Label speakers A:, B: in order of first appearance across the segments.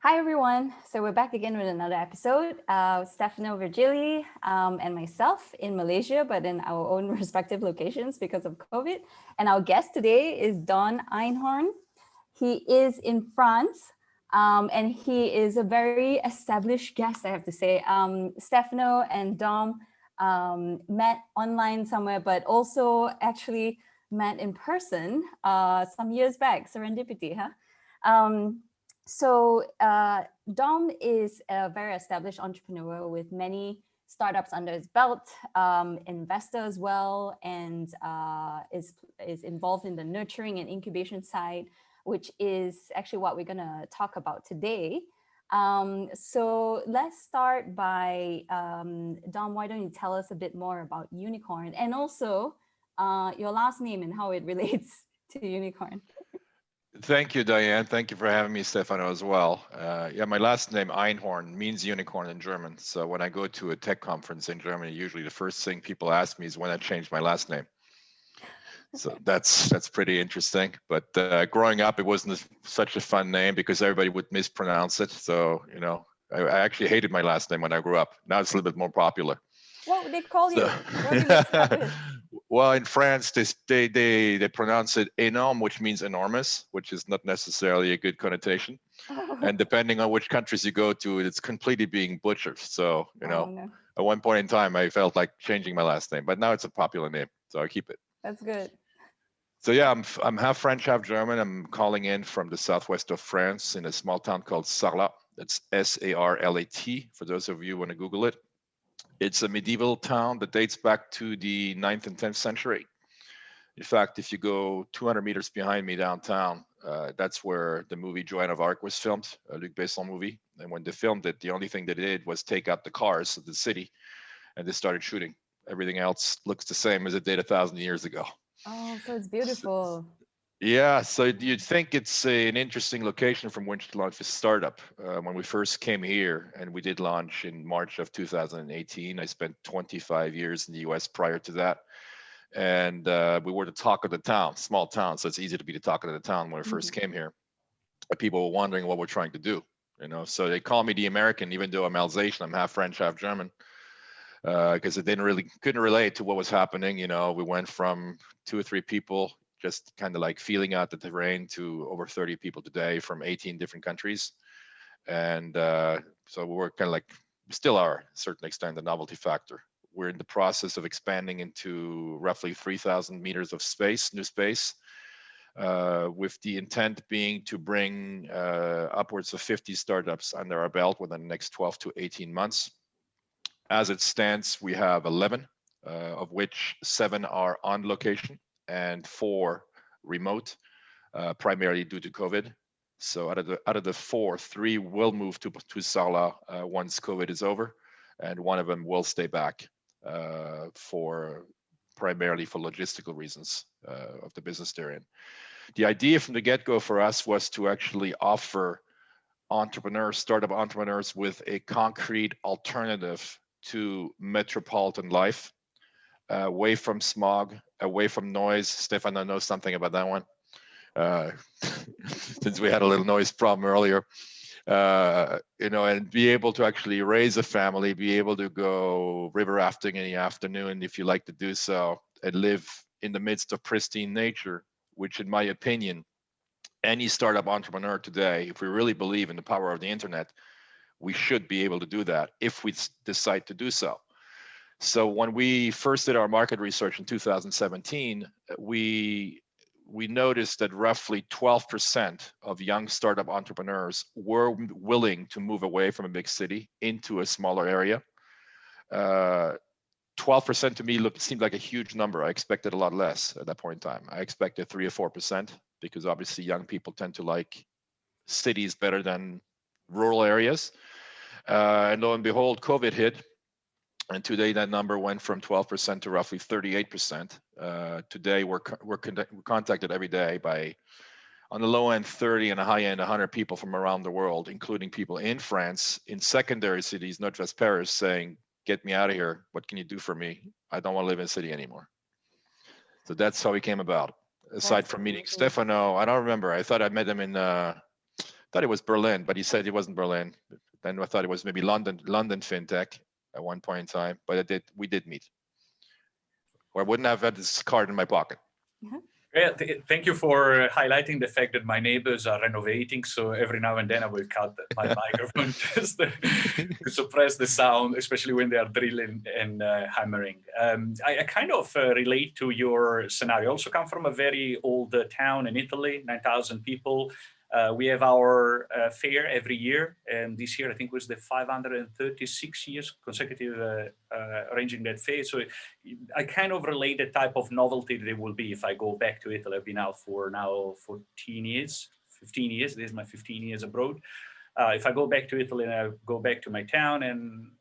A: Hi, everyone. So we're back again with another episode. Stefano Virgili and myself in Malaysia, but in our own respective locations because of COVID. And our guest today is Don Einhorn. He is in France, and he is a very established guest, I have to say. Stefano and Dom met online somewhere, but also actually met in person some years back. Serendipity, huh? Dom is a very established entrepreneur with many startups under his belt, investor as well, and is involved in the nurturing and incubation side, which is actually what we're going to talk about today. So let's start by, Dom, why don't you tell us a bit more about UNIQORN and also your last name and how it relates to UNIQORN.
B: Thank you, Diane. Thank you for having me, Stefano, as well. Yeah, my last name, Einhorn, means unicorn in German. So when I go to a tech conference in Germany, usually the first thing people ask me is when I changed my last name. So that's pretty interesting. But growing up, it wasn't such a fun name because everybody would mispronounce it. So, you know, I actually hated my last name when I grew up. Now it's a little bit more popular.
A: What would they call you? What do you mix it up with?
B: Well, in France, they pronounce it énorme, which means enormous, which is not necessarily a good connotation.
A: Oh.
B: And depending on which countries you go to, it's completely being butchered. So, you know,
A: no.
B: At one point in time, I felt like changing my last name, but now it's a popular name, so I keep it.
A: That's good.
B: So yeah, I'm half French, half German. I'm calling in from the southwest of France in a small town called Sarlat. That's Sarlat, for those of you who want to Google it. It's a medieval town that dates back to the 9th and 10th century. In fact, if you go 200 meters behind me downtown, that's where the movie Joan of Arc was filmed, a Luc Besson movie. And when they filmed it, the only thing they did was take out the cars of the city and they started shooting. Everything else looks the same as it did 1,000 years ago.
A: Oh, so it's beautiful.
B: Yeah, so you'd think it's an interesting location from which to launch a startup. When we first came here and we did launch in March of 2018, I spent 25 years in the US prior to that. And we were the talk of the town, small town, so it's easy to be the talk of the town when we first came here. People were wondering what we're trying to do, you know. So they call me the American, even though I'm Alsatian, I'm half French, half German, because it couldn't relate to what was happening. You know, we went from 2 or 3 people just kind of like feeling out the terrain to over 30 people today from 18 different countries. And so we're kind of like, still are, to a certain extent, the novelty factor. We're in the process of expanding into roughly 3,000 meters of space, new space, with the intent being to bring upwards of 50 startups under our belt within the next 12 to 18 months. As it stands, we have 11, of which 7 are on location and 4 remote, primarily due to COVID. So out of the 4, 3 will move to Sarlat once COVID is over, and 1 of them will stay back primarily for logistical reasons of the business they're in. The idea from the get-go for us was to actually offer startup entrepreneurs with a concrete alternative to metropolitan life, away from smog, away from noise. Stefano knows something about that one, since we had a little noise problem earlier. You know, and be able to actually raise a family, be able to go river rafting in the afternoon if you like to do so, and live in the midst of pristine nature, which in my opinion, any startup entrepreneur today, if we really believe in the power of the internet, we should be able to do that if we decide to do so. So when we first did our market research in 2017, we noticed that roughly 12% of young startup entrepreneurs were willing to move away from a big city into a smaller area. 12% to me seemed like a huge number. I expected a lot less at that point in time. I expected 3 or 4% because obviously young people tend to like cities better than rural areas. And lo and behold, COVID hit. And today that number went from 12% to roughly 38%. Today we're contacted every day by, on the low end, 30, and the high end, 100 people from around the world, including people in France, in secondary cities, not just Paris, saying, get me out of here. What can you do for me? I don't want to live in a city anymore. So that's how we came about. Aside from meeting Stefano, I don't remember. I thought I met him in thought it was Berlin, but he said it wasn't Berlin. Then I thought it was maybe London FinTech at one point in time, but we did meet. Or I wouldn't have had this card in my pocket.
C: Yeah, thank you for highlighting the fact that my neighbors are renovating. So every now and then I will cut my microphone just to suppress the sound, especially when they are drilling and hammering. I kind of relate to your scenario. I also come from a very old town in Italy, 9,000 people. We have our fair every year, and this year I think was the 536 years consecutive arranging that fair. So I kind of relate the type of novelty that it will be if I go back to Italy. I've been out for now 14 years, 15 years. This is my 15 years abroad. If I go back to Italy and I go back to my town and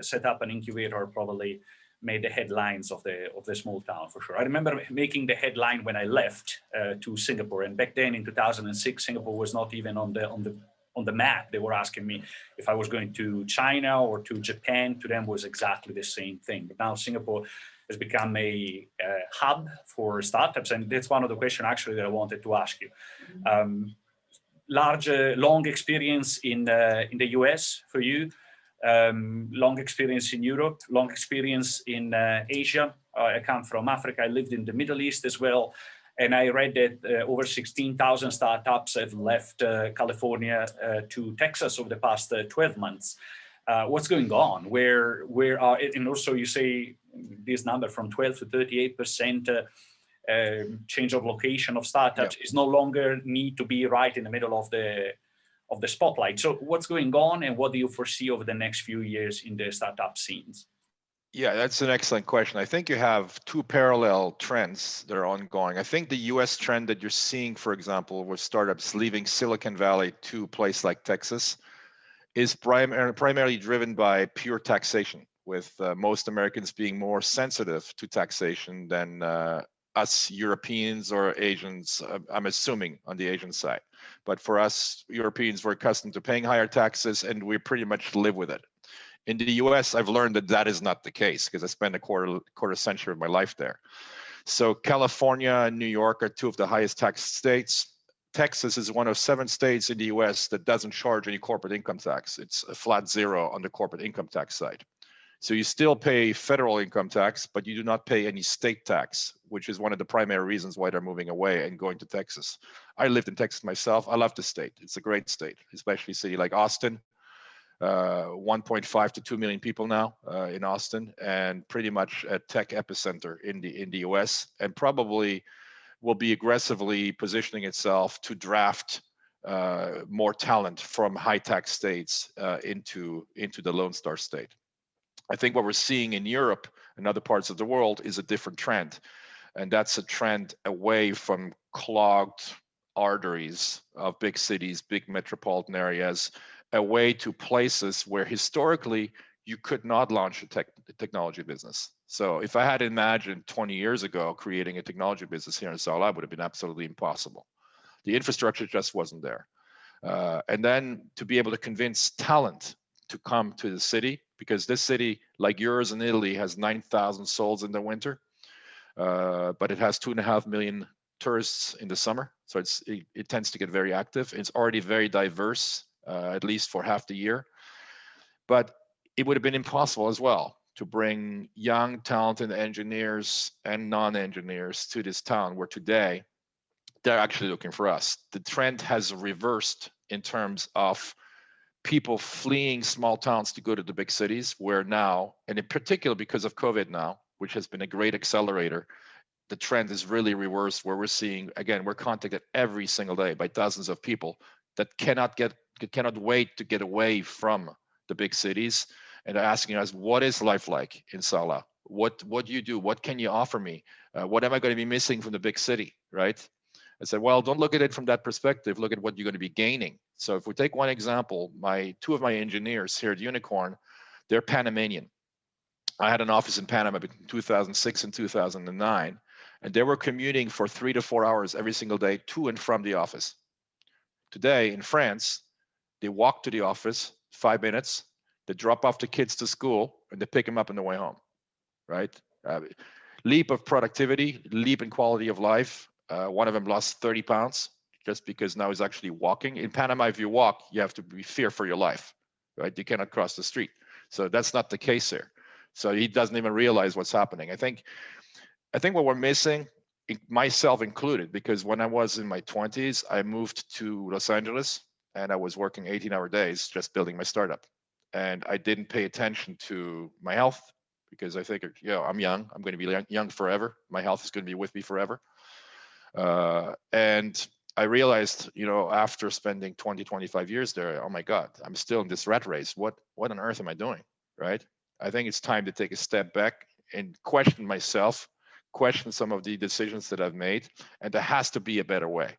C: set up an incubator, probably made the headlines of the small town for sure. I remember making the headline when I left to Singapore, and back then in 2006, Singapore was not even on the map. They were asking me if I was going to China or to Japan. To them was exactly the same thing. But now Singapore has become a hub for startups, and that's one of the questions actually that I wanted to ask you. Long experience in the US for you. Long experience in Europe, long experience in Asia. I come from Africa. I lived in the Middle East as well. And I read that over 16,000 startups have left California to Texas over the past 12 months. What's going on? Where are, and also you say this number from 12 to 38% change of location of startups is no longer need to be right in the middle of the spotlight. So what's going on, and what do you foresee over the next few years in the startup scenes?
B: Yeah, that's an excellent question. I think you have two parallel trends that are ongoing. I think the US trend that you're seeing, for example, with startups leaving Silicon Valley to a place like Texas is primarily driven by pure taxation, with most Americans being more sensitive to taxation than us Europeans or Asians, I'm assuming on the Asian side. But for us Europeans, we're accustomed to paying higher taxes and we pretty much live with it. In the US, I've learned that that is not the case because I spent a quarter century of my life there. So California and New York are two of the highest tax states. Texas is one of 7 states in the US that doesn't charge any corporate income tax. It's a flat zero on the corporate income tax side. So you still pay federal income tax, but you do not pay any state tax, which is one of the primary reasons why they're moving away and going to Texas. I lived in Texas myself. I love the state. It's a great state, especially a city like Austin. 1.5 to 2 million people now in Austin, and pretty much a tech epicenter in the US, and probably will be aggressively positioning itself to draft more talent from high tax states into the Lone Star State. I think what we're seeing in Europe and other parts of the world is a different trend. And that's a trend away from clogged arteries of big cities, big metropolitan areas, away to places where historically you could not launch a technology business. So if I had imagined 20 years ago creating a technology business here in Sao, it would have been absolutely impossible. The infrastructure just wasn't there. And then to be able to convince talent to come to the city, because this city, like yours in Italy, has 9,000 souls in the winter, but it has 2.5 million tourists in the summer. So it tends to get very active. It's already very diverse, at least for half the year. But it would have been impossible as well to bring young, talented engineers and non-engineers to this town where today they're actually looking for us. The trend has reversed in terms of people fleeing small towns to go to the big cities, where now, and in particular because of COVID now, which has been a great accelerator, the trend is really reversed, where we're seeing, again, we're contacted every single day by dozens of people that cannot wait to get away from the big cities, and they're asking us, what is life like in Sala? What do you do? What can you offer me? What am I going to be missing from the big city, right? I said, well, don't look at it from that perspective. Look at what you're going to be gaining. So if we take one example, two of my engineers here at UNIQORN, they're Panamanian. I had an office in Panama between 2006 and 2009, and they were commuting for 3 to 4 hours every single day to and from the office. Today in France, they walk to the office 5 minutes, they drop off the kids to school, and they pick them up on the way home, right? Leap of productivity, leap in quality of life. One of them lost 30 pounds just because now he's actually walking. In Panama, if you walk, you have to be fear for your life, right? You cannot cross the street. So that's not the case here. So he doesn't even realize what's happening. I think what we're missing, myself included, because when I was in my 20s, I moved to Los Angeles and I was working 18-hour days just building my startup. And I didn't pay attention to my health because I figured, I'm young. I'm going to be young forever. My health is going to be with me forever. And I realized, after spending 20, 25 years there, oh my God, I'm still in this rat race. What on earth am I doing, right? I think it's time to take a step back and question myself, question some of the decisions that I've made, and there has to be a better way.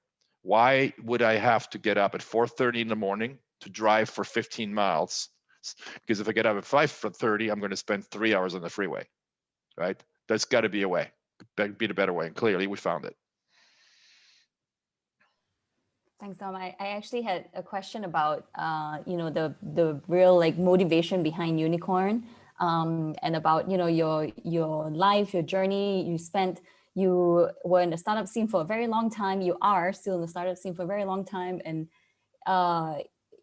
B: Why would I have to get up at 4:30 in the morning to drive for 15 miles? Because if I get up at 5:30, I'm going to spend 3 hours on the freeway, right? There's got to be a way, be a better way, and clearly we found it.
A: Thanks, Dom. I actually had a question about, the real motivation behind UNIQORN, and about, your life, your journey. You were in the startup scene for a very long time. You are still in the startup scene for a very long time, and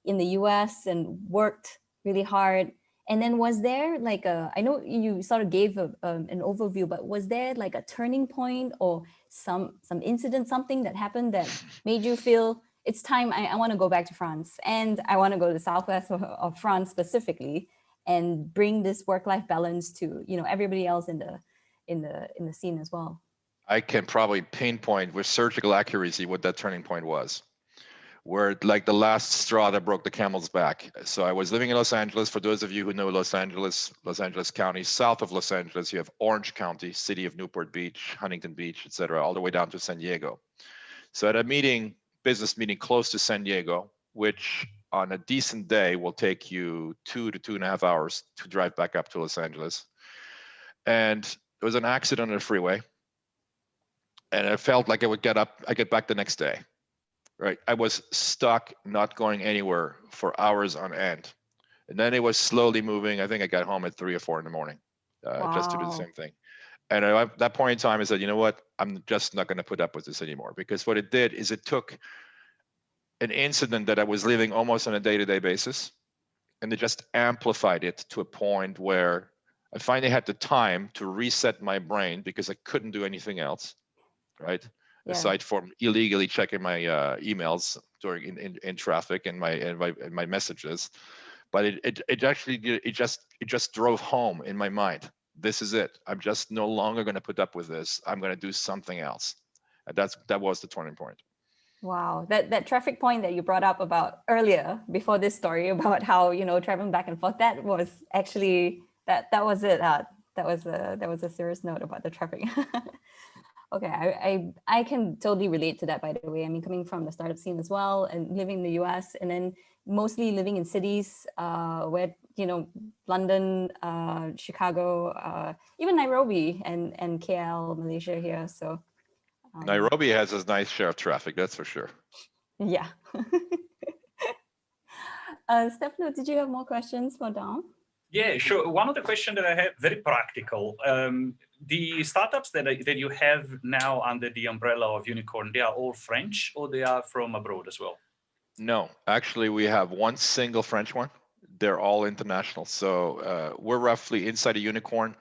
A: in the US, and worked really hard. And then was there I know you sort of gave an overview, but was there a turning point or some incident, something that happened that made you feel it's time, I want to go back to France, and I want to go to the southwest of France specifically, and bring this work-life balance to everybody else in the scene as well?
B: I can probably pinpoint with surgical accuracy what that turning point was. Where the last straw that broke the camel's back. So I was living in Los Angeles. For those of you who know Los Angeles County, south of Los Angeles, you have Orange County, city of Newport Beach, Huntington Beach, etc., all the way down to San Diego. So at a business meeting close to San Diego, which on a decent day will take you 2 to 2.5 hours to drive back up to Los Angeles. And there was an accident on the freeway. And I felt like I get back the next day. Right, I was stuck, not going anywhere for hours on end, and then it was slowly moving. I think I got home at 3 or 4 in the morning, just to do the same thing. And at that point in time, I said, you know what? I'm just not going to put up with this anymore, because what it did is it took an incident that I was living almost on a day-to-day basis, and it just amplified it to a point where I finally had the time to reset my brain because I couldn't do anything else, right? Yeah. Aside from illegally checking my emails during in traffic and my messages, but it just drove home in my mind. This is it. I'm just no longer going to put up with this. I'm going to do something else, and that was the turning point. Wow,
A: that traffic point that you brought up about earlier before this story about how traveling back and forth, that was actually that was it. That was a serious note about the traffic. Okay, I can totally relate to that, by the way. I mean, coming from the startup scene as well, and living in the US, and then mostly living in cities where, London, Chicago, even Nairobi and KL, Malaysia here. So
B: Nairobi has a nice share of traffic, that's for sure.
A: Yeah. Stefano, did you have more questions for Dom?
C: Yeah, sure. One of the questions that I have, very practical. The startups that you have now under the umbrella of UNIQORN, they are all French, or they are from abroad as well?
B: No, actually, we have one single French one. They're all international. So we're roughly inside of UNIQORN.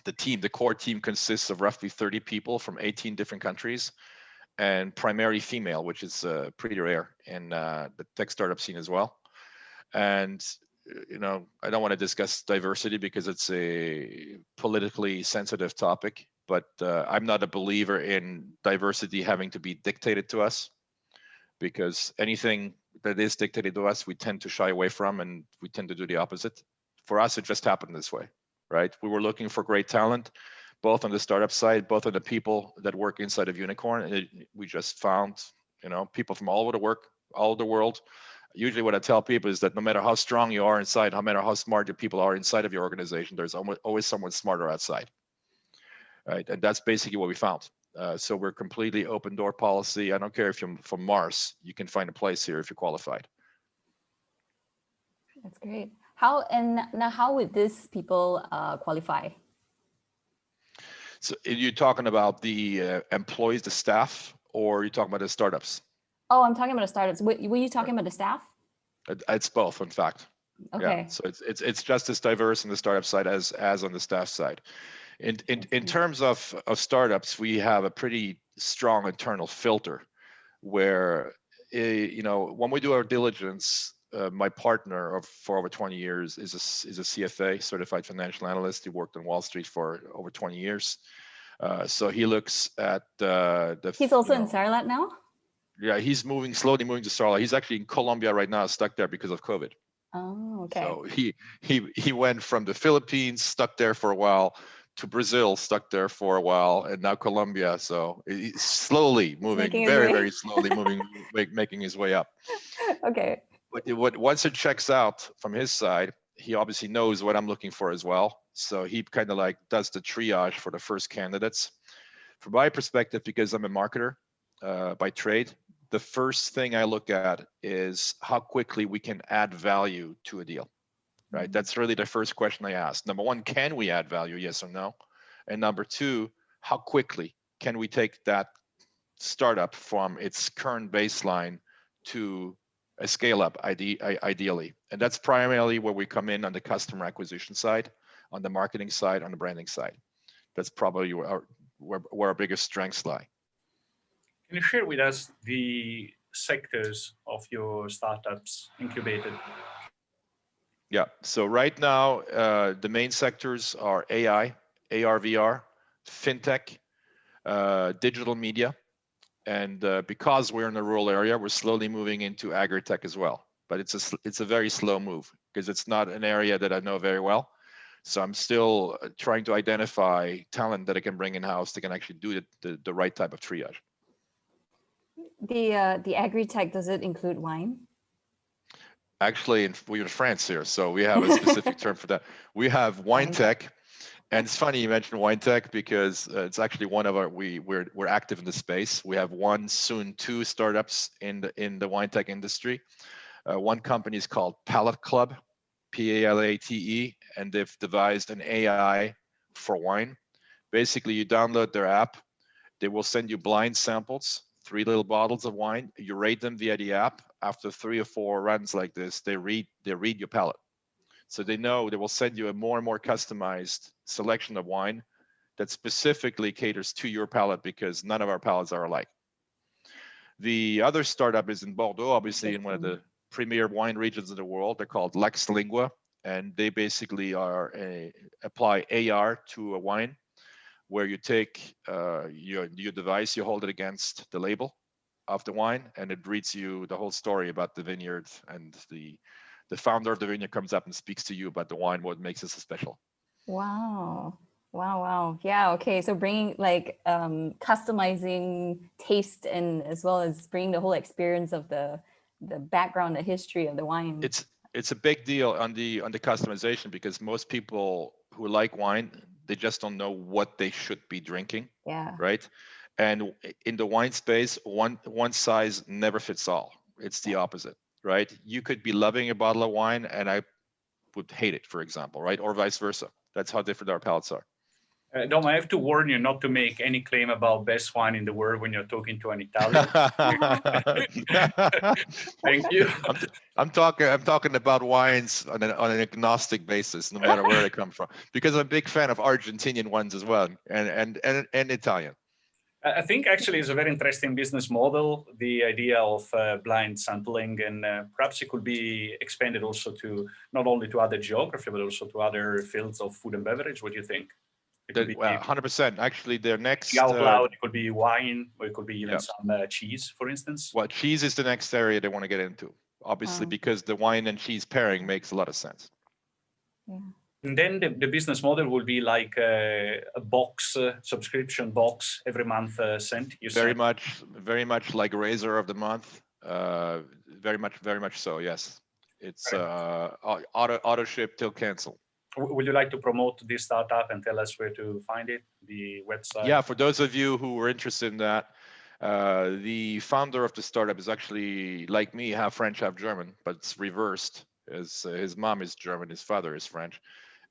B: The core team consists of roughly 30 people from 18 different countries, and primarily female, which is pretty rare in the tech startup scene as well. And I don't want to discuss diversity because it's a politically sensitive topic, but I'm not a believer in diversity having to be dictated to us, because anything that is dictated to us, we tend to shy away from, and we tend to do the opposite. For us, it just happened this way, right? We were looking for great talent, both on the startup side, both on the people that work inside of UNIQORN, and we just found, people from all over the world. Usually what I tell people is that no matter how strong you are inside, no matter how smart your people are inside of your organization, there's always someone smarter outside, right? And that's basically what we found. So we're completely open door policy. I don't care if you're from Mars, you can find a place here if you're qualified.
A: That's great. How would these people qualify?
B: So you're talking about the employees, the staff, or you're talking about the startups?
A: Oh, I'm talking about startups. Were you talking about the staff?
B: It's both, in fact.
A: Okay.
B: Yeah, so it's just as diverse on the startup side as on the staff side. In terms of startups, we have a pretty strong internal filter where, you know, when we do our diligence, my partner for over 20 years is a CFA, certified financial analyst. He worked on Wall Street for over 20 years. So he looks at
A: He's also in Sarlat now?
B: Yeah, he's slowly moving to Sarlat. He's actually in Colombia right now, stuck there because of COVID.
A: Oh, okay.
B: So he went from the Philippines, stuck there for a while, to Brazil, stuck there for a while, and now Colombia. So he's slowly moving, very slowly moving, making his way up.
A: Okay.
B: But once it checks out from his side, he obviously knows what I'm looking for as well. So he kind of like does the triage for the first candidates. From my perspective, because I'm a marketer by trade, the first thing I look at is how quickly we can add value to a deal, right? Mm-hmm. That's really the first question I ask. Number one, can we add value, yes or no? And number two, how quickly can we take that startup from its current baseline to a scale up, ideally? And that's primarily where we come in on the customer acquisition side, on the marketing side, on the branding side. That's probably where our biggest strengths lie.
C: Can you share with us the sectors of your startups incubated?
B: Yeah, so right now, the main sectors are AI, AR, VR, fintech, digital media. And because we're in a rural area, we're slowly moving into agri-tech as well. But it's a very slow move because it's not an area that I know very well. So I'm still trying to identify talent that I can bring in-house that can actually do the right type of triage.
A: The agri-tech, does it include wine?
B: Actually, we're in France here, so we have a specific term for that. We have wine tech, and it's funny you mentioned wine tech because it's actually one of our we're active in the space. We have one, soon two startups in the wine tech industry. One company is called Palate Club, P-A-L-A-T-E, and they've devised an AI for wine. Basically, you download their app, they will send you blind samples, 3 little bottles of wine. You rate them via the app. After 3 or 4 runs like this, they read your palate. So they know they will send you a more and more customized selection of wine that specifically caters to your palate because none of our palates are alike. The other startup is in Bordeaux, obviously in one of the premier wine regions of the world. They're called Lex Lingua, and they basically apply AR to a wine, where you take your device, you hold it against the label of the wine, and it reads you the whole story about the vineyard, and the founder of the vineyard comes up and speaks to you about the wine, what makes it so special.
A: Wow. Wow. Yeah. Okay. So bringing like customizing taste and as well as bringing the whole experience of the background, the history of the wine.
B: It's a big deal on the customization because most people who like wine, they just don't know what they should be drinking.
A: Yeah.
B: Right. And in the wine space, one size never fits all. It's the opposite, right? You could be loving a bottle of wine and I would hate it, for example, right? Or vice versa. That's how different our palates are.
C: Dom, I have to warn you not to make any claim about best wine in the world when you're talking to an Italian. Thank you.
B: I'm talking about wines on an agnostic basis, no matter where they come from, because I'm a big fan of Argentinian ones as well, and Italian.
C: I think actually it's a very interesting business model, the idea of blind sampling, and perhaps it could be expanded also to not only to other geography, but also to other fields of food and beverage. What do you think?
B: 100%. Actually, their next
C: out loud, it could be wine, or it could be even some cheese, for instance.
B: Well, cheese is the next area they want to get into, obviously, because the wine and cheese pairing makes a lot of sense.
A: Yeah.
C: And then the business model will be like a box, subscription box every month sent.
B: Very much like Razor of the Month. Very much so. Yes, it's auto ship till cancel.
C: Would you like to promote this startup and tell us where to find it, the website?
B: Yeah, for those of you who were interested in that, the founder of the startup is actually, like me, half French, half German, but it's reversed. His mom is German, his father is French,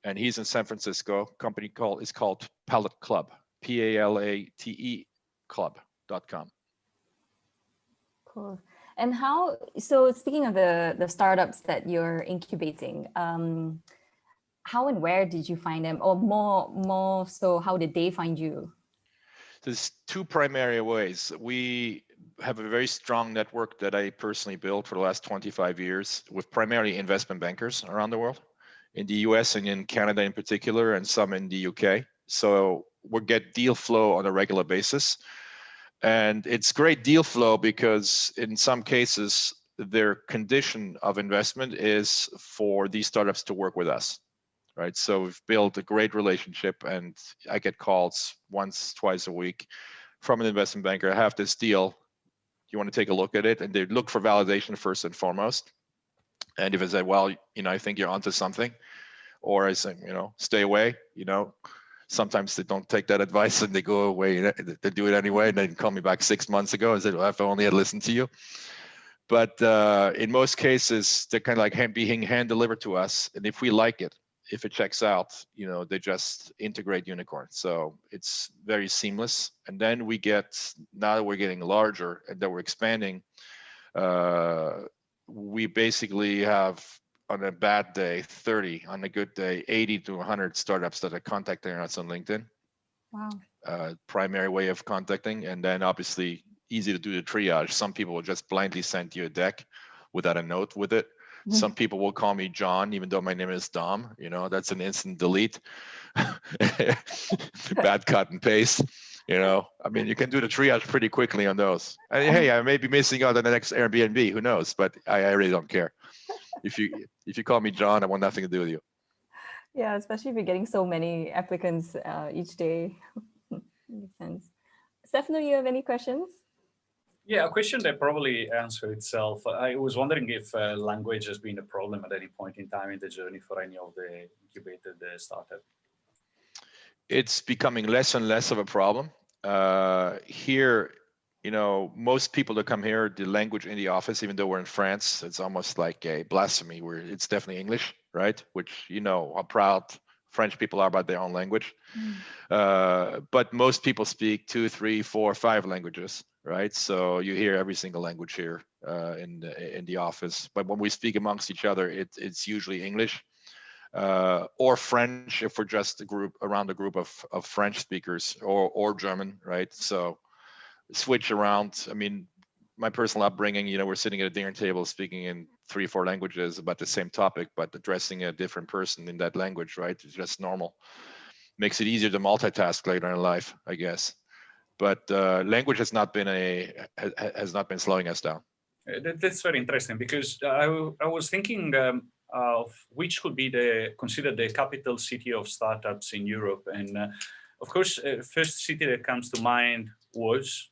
B: and he's in San Francisco. Company is called Palate Club, P-A-L-A-T-E Club.com.
A: Cool. And how, so speaking of the startups that you're incubating, how and where did you find them? Or more so, how did they find you?
B: There's two primary ways. We have a very strong network that I personally built for the last 25 years with primarily investment bankers around the world, in the US and in Canada in particular, and some in the UK. So we get deal flow on a regular basis. And it's great deal flow because in some cases, their condition of investment is for these startups to work with us, right? So we've built a great relationship, and I get calls once, twice a week from an investment banker. I have this deal. You want to take a look at it? And they look for validation first and foremost. And if I say, well, I think you're onto something, or I say, stay away, sometimes they don't take that advice and they go away. They do it anyway, and they call me back 6 months ago and said, well, if I only had listened to you. But in most cases, they're kind of like being hand delivered to us. And if we like it, if it checks out, they just integrate UNIQORN. So it's very seamless. And then now that we're getting larger and that we're expanding, we basically have, on a bad day, 30, on a good day, 80 to 100 startups that are contacting us on LinkedIn.
A: Wow.
B: Primary way of contacting. And then obviously easy to do the triage. Some people will just blindly send you a deck without a note with it. Some people will call me John, even though my name is Dom. That's an instant delete. Bad cut and paste. You can do the triage pretty quickly on those. And hey, I may be missing out on the next Airbnb. Who knows? But I really don't care. If you call me John, I want nothing to do with you.
A: Yeah, especially if you're getting so many applicants each day. Makes sense. Stefano, you have any questions?
C: Yeah, a question that probably answers itself. I was wondering if language has been a problem at any point in time in the journey for any of the incubated startup.
B: It's becoming less and less of a problem. Here, most people that come here, the language in the office, even though we're in France, it's almost like a blasphemy where it's definitely English, right? Which, how proud French people are about their own language. But most people speak 2, 3, 4, 5 languages, right? So you hear every single language here in the office. But when we speak amongst each other, it's usually English. Or French if we're just around a group of French speakers, or German, right? So switch around. My personal upbringing, we're sitting at a dinner table speaking in 3 or 4 languages about the same topic, but addressing a different person in that language, right? It's just normal. Makes it easier to multitask later in life, I guess. But language has not been slowing us down.
C: That's very interesting, because I was thinking of which could be considered the capital city of startups in Europe. And of course, first city that comes to mind was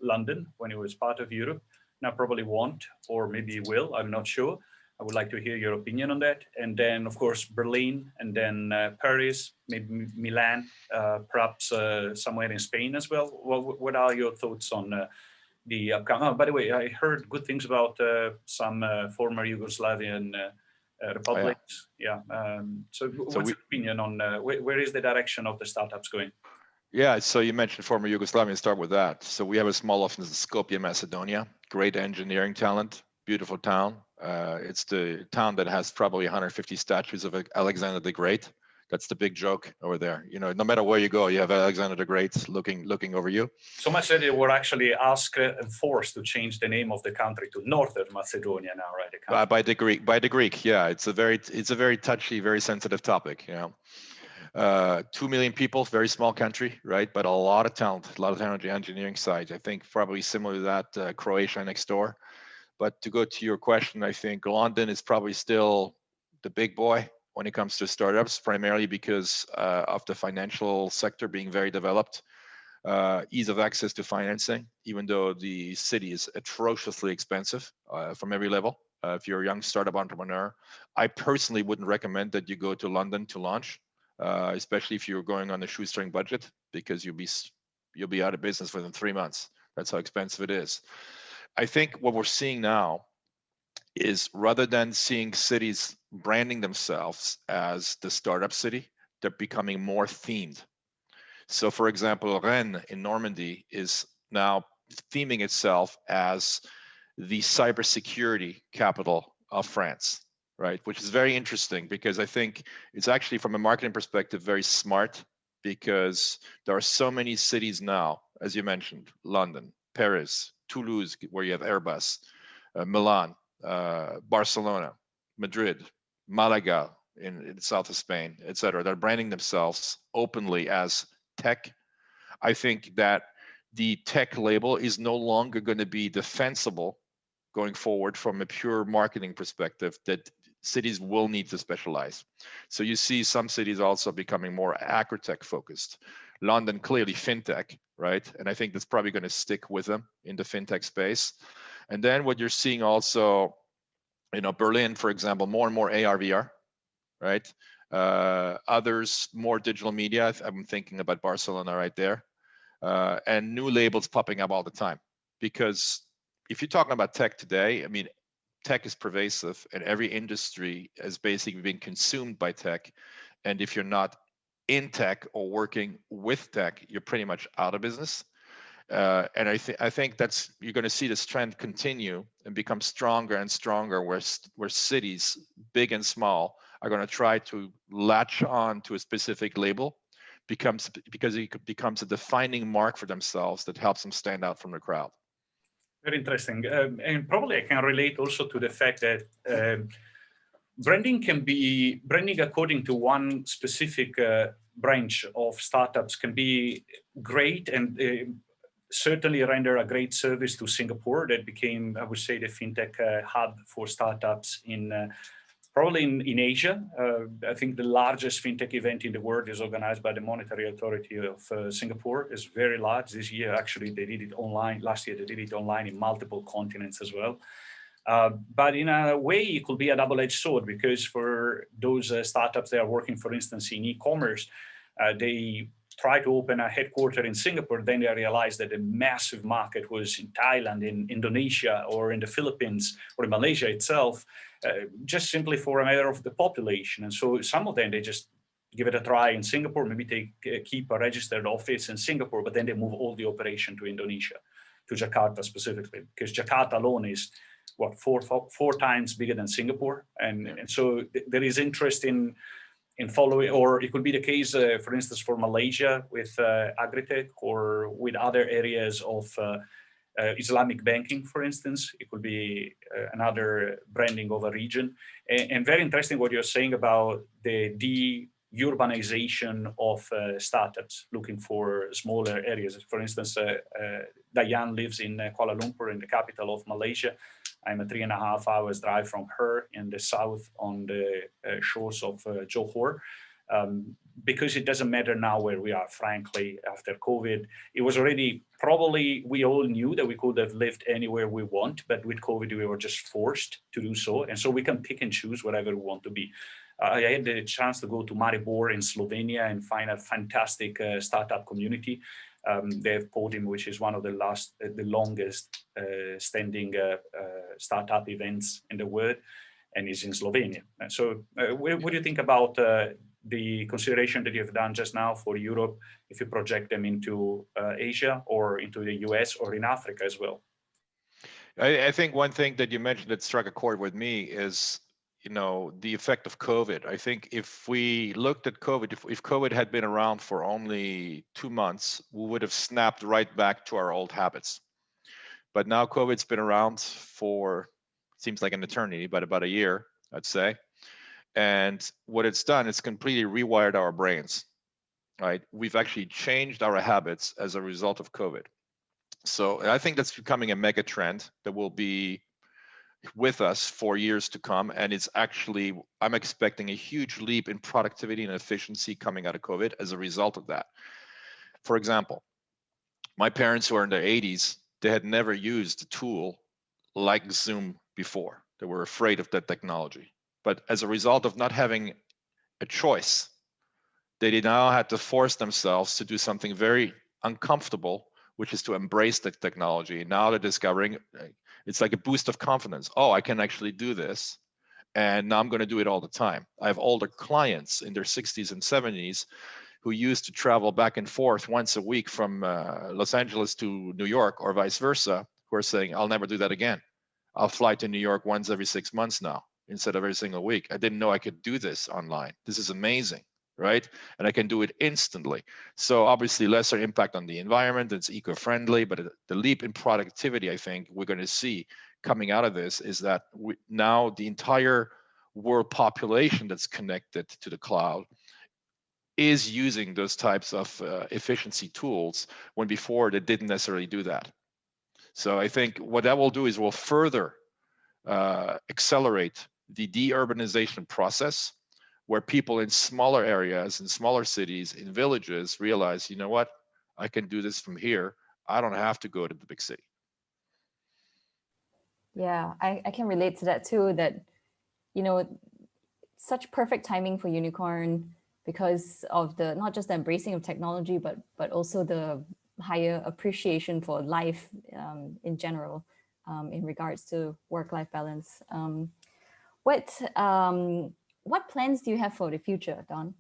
C: London, when it was part of Europe. Now probably won't, or maybe will, I'm not sure. I would like to hear your opinion on that. And then, of course, Berlin, and then Paris, maybe Milan, perhaps somewhere in Spain as well. What are your thoughts on the upcoming? Oh, by the way, I heard good things about some former Yugoslavian republics. Yeah. So what's your opinion on where is the direction of the startups going?
B: Yeah, so you mentioned former Yugoslavia. Start with that. So we have a small office in Skopje, Macedonia. Great engineering talent, beautiful town. It's the town that has probably 150 statues of Alexander the Great. That's the big joke over there. No matter where you go, you have Alexander the Great looking over you.
C: So much that they were actually asked and forced to change the name of the country to Northern Macedonia now, right?
B: By the Greek, yeah. It's a very touchy, very sensitive topic. 2 million people, very small country, right? But a lot of talent on the engineering side. I think probably similar to that, Croatia next door. But to go to your question, I think London is probably still the big boy when it comes to startups, primarily because of the financial sector being very developed, ease of access to financing, even though the city is atrociously expensive from every level. If you're a young startup entrepreneur, I personally wouldn't recommend that you go to London to launch, especially if you're going on a shoestring budget, because you'll be out of business within 3 months. That's how expensive it is. I think what we're seeing now is, rather than seeing cities branding themselves as the startup city, they're becoming more themed. So for example, Rennes in Normandy is now theming itself as the cybersecurity capital of France, right? Which is very interesting because I think it's actually, from a marketing perspective, very smart, because there are so many cities now, as you mentioned, London, Paris, Toulouse, where you have Airbus, Milan, Barcelona, Madrid, Malaga in the south of Spain, et cetera. They're branding themselves openly as tech. I think that the tech label is no longer going to be defensible going forward from a pure marketing perspective, that cities will need to specialize. So you see some cities also becoming more agri-tech focused. London, clearly fintech, right? And I think that's probably going to stick with them in the fintech space. And then what you're seeing also, Berlin, for example, more and more AR, VR, right? Others, more digital media. I'm thinking about Barcelona right there. And new labels popping up all the time. Because if you're talking about tech today, I mean, tech is pervasive and every industry has basically been consumed by tech. And if you're not in tech or working with tech, you're pretty much out of business. And I think that's, you're going to see this trend continue and become stronger and stronger, where cities, big and small, are going to try to latch on to a specific label, because it becomes a defining mark for themselves that helps them stand out from the crowd.
C: Very interesting. And probably I can relate also to the fact that branding can be, branding according to one specific branch of startups can be great, and certainly render a great service to Singapore. That became, I would say, the fintech hub for startups in probably in Asia. I think the largest fintech event in the world is organized by the Monetary Authority of Singapore. It's very large. This year, actually, they did it online. Last year, they did it online in multiple continents as well. But in a way, it could be a double-edged sword, because for those startups that are working, for instance, in e-commerce, they try to open a headquarter in Singapore, then they realized that the massive market was in Thailand, in Indonesia, or in the Philippines, or in Malaysia itself, just simply for a matter of the population. And so some of them, they just give it a try in Singapore, maybe they keep a registered office in Singapore, but then they move all the operation to Indonesia, to Jakarta specifically, because Jakarta alone is, what, four times bigger than Singapore. And so there is interest in following, or it could be the case, for instance, for Malaysia with agritech, or with other areas of Islamic banking, for instance. It could be another branding of a region. And very interesting what you're saying about the de-urbanization of startups looking for smaller areas. For instance, Diane lives in Kuala Lumpur, in the capital of Malaysia. I'm a 3.5 hours drive from her in the south on the shores of Johor. Because it doesn't matter now where we are, frankly, after COVID. It was already, probably we all knew that we could have lived anywhere we want, but with COVID, we were just forced to do so. And so we can pick and choose wherever we want to be. I had the chance to go to Maribor in Slovenia and find a fantastic startup community. They have Podium, which is one of the longest standing startup events in the world, and is in Slovenia. And so what do you think about the consideration that you've done just now for Europe, if you project them into Asia or into the US or in Africa as well?
B: I think one thing that you mentioned that struck a chord with me is, the effect of COVID. I think if we looked at COVID, if COVID had been around for only 2 months, we would have snapped right back to our old habits. But now COVID's been around for, seems like an eternity, but about a year, I'd say. And what it's done, it's completely rewired our brains, right? We've actually changed our habits as a result of COVID. So I think that's becoming a mega trend that will be with us for years to come. And it's actually, I'm expecting a huge leap in productivity and efficiency coming out of COVID as a result of that. For example, my parents who are in their 80s, they had never used a tool like Zoom before. They were afraid of that technology. But as a result of not having a choice, they now had to force themselves to do something very uncomfortable, which is to embrace the technology. And now they're discovering it's like a boost of confidence. Oh, I can actually do this. And now I'm going to do it all the time. I have older clients in their 60s and 70s who used to travel back and forth once a week from Los Angeles to New York or vice versa, who are saying, I'll never do that again. I'll fly to New York once every 6 months now instead of every single week. I didn't know I could do this online. This is amazing, right? And I can do it instantly. So obviously lesser impact on the environment, it's eco-friendly, but the leap in productivity, I think we're going to see coming out of this is that now the entire world population that's connected to the cloud is using those types of efficiency tools when before they didn't necessarily do that. So I think what that will do is will further accelerate the deurbanization process, where people in smaller areas, in smaller cities, in villages realize, you know what, I can do this from here. I don't have to go to the big city.
A: Yeah, I can relate to that too, that, you know, such perfect timing for UNIQORN because of the, not just the embracing of technology, but also the higher appreciation for life in general in regards to work-life balance. What plans do you have for the future, Don?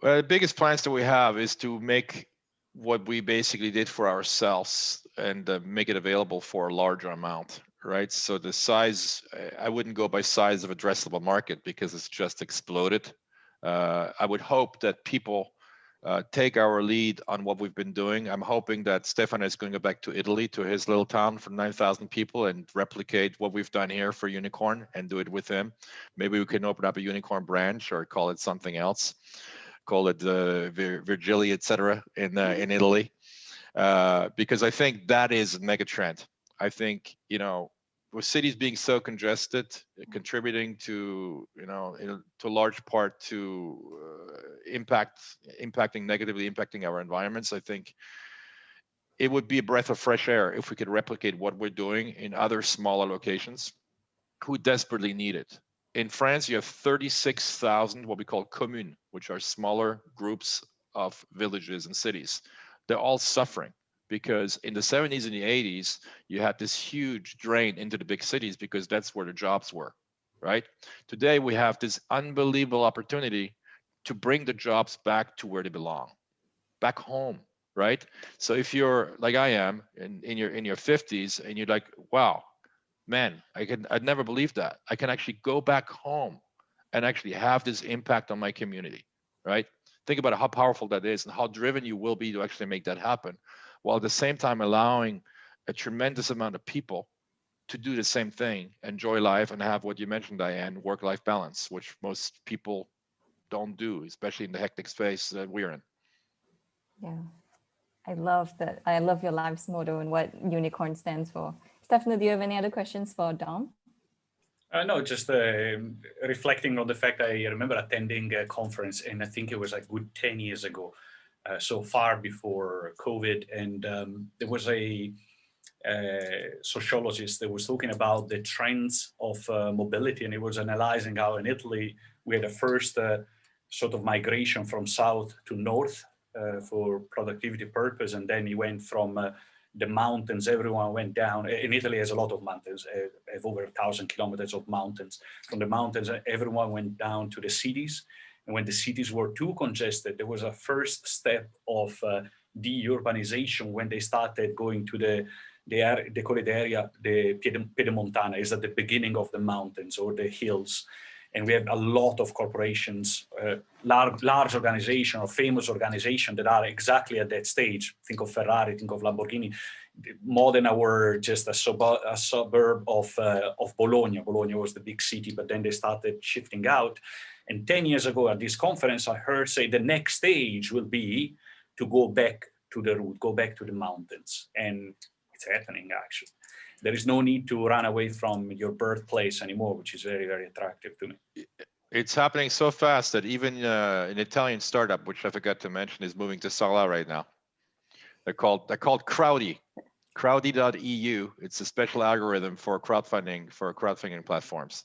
B: Well, the biggest plans that we have is to make what we basically did for ourselves and make it available for a larger amount, right? So the size, I wouldn't go by size of addressable market because it's just exploded. I would hope that people take our lead on what we've been doing. I'm hoping that Stefano is going to go back to Italy, to his little town for 9,000 people and replicate what we've done here for UNIQORN and do it with him. Maybe we can open up a UNIQORN branch or call it something else. Call it Virgili, etc. in Italy, because I think that is a mega trend. I think, you know, with cities being so congested, contributing to, you know, to a large part to negatively impacting our environments, I think it would be a breath of fresh air if we could replicate what we're doing in other smaller locations who desperately need it. In France, you have 36,000 what we call communes, which are smaller groups of villages and cities. They're all suffering because in the 70s and the 80s, you had this huge drain into the big cities because that's where the jobs were, right? Today, we have this unbelievable opportunity to bring the jobs back to where they belong, back home, right? So if you're like I am in your 50s and you're like, wow, man, I'd never believed that. I can actually go back home and actually have this impact on my community, right? Think about how powerful that is and how driven you will be to actually make that happen, while at the same time allowing a tremendous amount of people to do the same thing, enjoy life and have what you mentioned, Diane, work-life balance, which most people don't do, especially in the hectic space that we're in.
A: Yeah, I love that. I love your life's motto and what UNIQORN stands for. Stefano, do you have any other questions for Dom?
C: No, just reflecting on the fact I remember attending a conference, and I think it was like good 10 years ago, so far before COVID, and there was a sociologist that was talking about the trends of mobility, and he was analyzing how in Italy we had a first sort of migration from south to north for productivity purpose, and then he went from the mountains, everyone went down. In Italy has a lot of mountains, have over 1,000 kilometers of mountains. From the mountains, everyone went down to the cities. And when the cities were too congested, there was a first step of deurbanization when they started going to they call it the area, the Piedemontana, is at the beginning of the mountains or the hills. And we have a lot of corporations, large organization or famous organization that are exactly at that stage. Think of Ferrari, think of Lamborghini. Modena were just a suburb of Bologna. Bologna was the big city, but then they started shifting out. And 10 years ago at this conference, I heard say the next stage will be to go back to the root, go back to the mountains. And it's happening, actually. There is no need to run away from your birthplace anymore, which is very, very attractive to me.
B: It's happening so fast that even an Italian startup, which I forgot to mention, is moving to Sala right now. They're called Crowdy, Crowdy.eu. It's a special algorithm for crowdfunding platforms.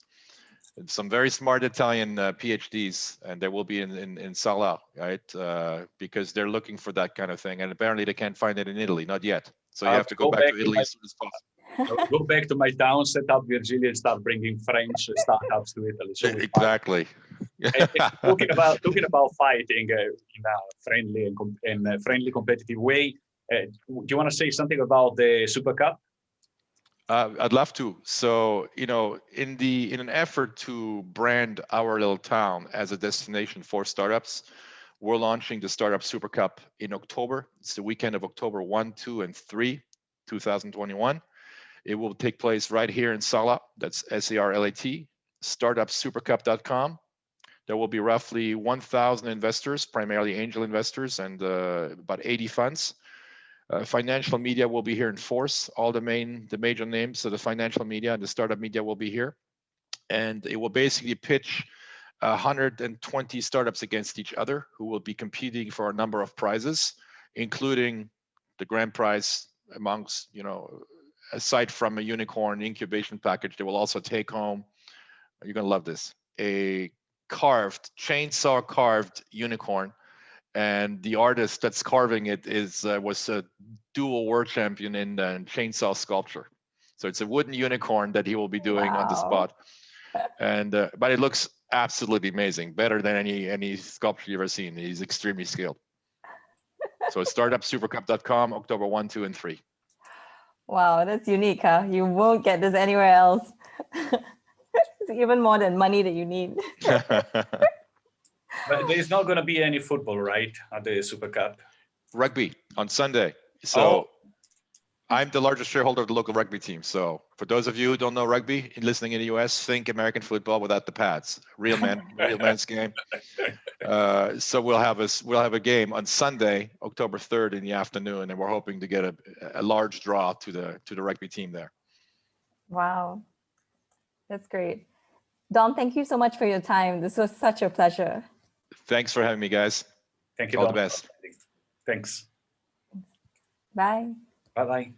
B: And some very smart Italian PhDs, and they will be in Sala, right? Because they're looking for that kind of thing, and apparently they can't find it in Italy, not yet. So you have to go back to Italy as soon as possible.
C: I'll go back to my town, set up Virgilia, and start bringing French startups to Italy. So
B: Exactly.
C: and talking about fighting in a friendly and friendly competitive way, do you want to say something about the Supercup?
B: I'd love to. So, you know, in an effort to brand our little town as a destination for startups, we're launching the Startup Super Cup in October. It's the weekend of October 1, 2, and 3, 2021. It will take place right here in Sala. That's SARLAT, startupsupercup.com. There will be roughly 1,000 investors, primarily angel investors, and about 80 funds. Financial media will be here in force. All the major names of the financial media and the startup media will be here. And it will basically pitch 120 startups against each other who will be competing for a number of prizes, including the grand prize amongst, you know, aside from a UNIQORN incubation package, they will also take home, you're gonna love this, a chainsaw carved unicorn. And the artist that's carving it was a dual world champion in chainsaw sculpture. So it's a wooden unicorn that he will be doing on the spot. And but it looks absolutely amazing, better than any sculpture you've ever seen. He's extremely skilled. So it's startupsupercup.com, October 1, 2, and 3.
A: Wow, that's unique, huh? You won't get this anywhere else. It's even more than money that you need.
C: But there's not going to be any football, right, at the Super Cup?
B: Rugby on Sunday. So I'm the largest shareholder of the local rugby team. So for those of you who don't know rugby, listening in the US, think American football without the pads. Real men's game. So we'll have a game on Sunday, October 3rd in the afternoon, and we're hoping to get a large draw to the rugby team there.
A: Wow, that's great. Dom, thank you so much for your time. This was such a pleasure.
B: Thanks for having me, guys.
C: Thank you,
B: All
C: Dom.
B: the best.
C: Thanks.
A: Bye.
C: Bye-bye.